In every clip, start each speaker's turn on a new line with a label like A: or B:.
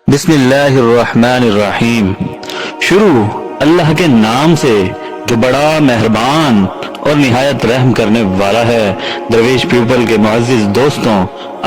A: بسم اللہ الرحمن الرحیم۔ شروع اللہ کے نام سے جو بڑا مہربان اور نہایت رحم کرنے والا ہے۔ درویش پیپل کے معزز دوستوں،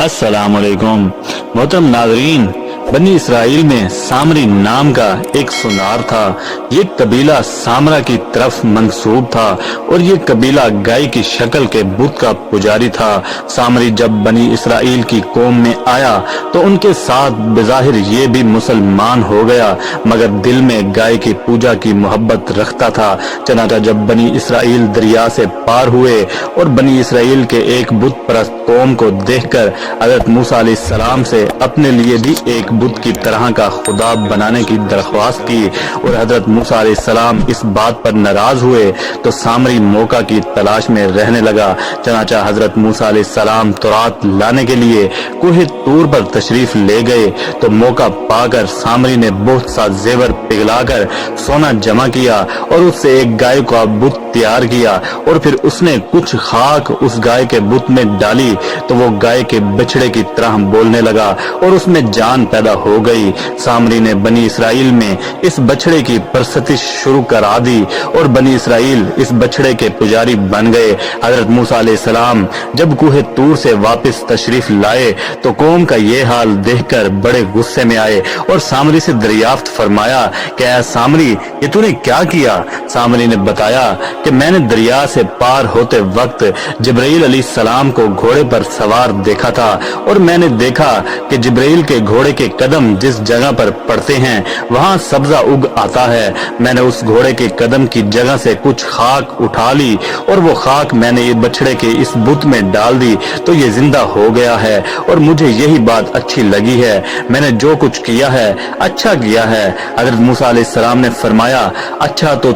A: السلام علیکم۔ محترم ناظرین، بنی اسرائیل میں سامری نام کا ایک سونار تھا۔ یہ قبیلہ سامرا کی طرف منسوب تھا اور یہ قبیلہ گائے کی شکل کے بت کا پجاری تھا۔ سامری جب بنی اسرائیل کی قوم میں آیا تو ان کے ساتھ بظاہر یہ بھی مسلمان ہو گیا، مگر دل میں گائے کی پوجا کی محبت رکھتا تھا۔ چنانچہ جب بنی اسرائیل دریا سے پار ہوئے اور بنی اسرائیل کے ایک بت پرست قوم کو دیکھ کر حضرت موسیٰ علیہ السلام سے اپنے لیے بھی ایک بت کی طرح کا خدا بنانے کی درخواست کی اور حضرت موسیٰ علیہ السلام اس بات پر ناراض ہوئے تو سامری موقع کی تلاش میں رہنے لگا۔ چنانچہ حضرت موسیٰ علیہ السلام تورات لانے کے لیے کوہ طور پر تشریف لے گئے تو موقع پا کر سامری نے بہت سا زیور پگھلا کر سونا جمع کیا اور اس سے ایک گائے کا بت تیار کیا اور پھر اس نے کچھ خاک اس گائے کے بت میں ڈالی تو وہ گائے کے بچڑے کی طرح بولنے لگا اور اس میں جان پیدا ہو گئی۔ سامری نے بنی اسرائیل میں اس بچڑے کی پرستش شروع کرا دی اور بنی اسرائیل اس بچڑے کے پجاری بن گئے۔ حضرت موسیٰ علیہ السلام جب کوہ طور سے واپس تشریف لائے تو قوم کا یہ حال دیکھ کر بڑے غصے میں آئے اور سامری سے دریافت فرمایا کہ اے سامری، یہ تو نے کیا کیا؟ سامری نے بتایا کہ میں نے دریا سے پار ہوتے وقت جبرائیل علیہ السلام کو گھوڑے پر سوار دیکھا تھا اور میں نے دیکھا کہ جبرائیل کے گھوڑے کے قدم جس جگہ پر پڑتے ہیں وہاں سبزہ اگ آتا ہے۔ میں نے اس گھوڑے کے قدم کی جگہ سے کچھ خاک اٹھا لی اور وہ خاک میں نے یہ بچڑے کے اس بت میں ڈال دی تو یہ زندہ ہو گیا ہے اور مجھے یہی بات اچھی لگی ہے۔ میں نے جو کچھ کیا ہے اچھا کیا ہے۔ حضرت موسیٰ علیہ السلام نے فرمایا، اچھا تو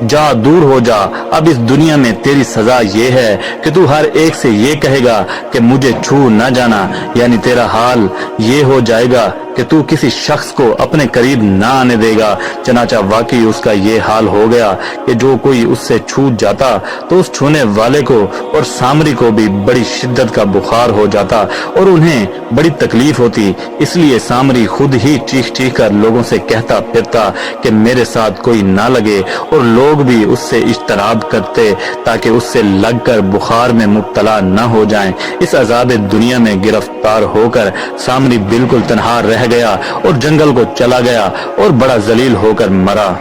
A: جا دور ہو جا، اب اس دنیا میں تیری سزا یہ ہے کہ تو ہر ایک سے یہ کہے گا کہ مجھے چھو نہ جانا، یعنی تیرا حال یہ ہو جائے گا کہ تو کسی شخص کو اپنے قریب نہ آنے دے گا۔ چنانچہ واقعی اس کا یہ حال ہو گیا کہ جو کوئی اس سے چھوٹ جاتا تو اس چھونے والے کو اور سامری کو بھی بڑی شدت کا بخار ہو جاتا اور انہیں بڑی تکلیف ہوتی۔ اس لیے سامری خود ہی چیخ چیخ کر لوگوں سے کہتا پھرتا کہ میرے ساتھ کوئی نہ لگے، اور لوگ بھی اس سے اجتناب کرتے تاکہ اس سے لگ کر بخار میں مبتلا نہ ہو جائیں۔ اس عذاب دنیا میں گرفتار ہو کر سامری بالکل تنہا رہ گیا اور جنگل کو چلا گیا اور بڑا ذلیل ہو کر مرا۔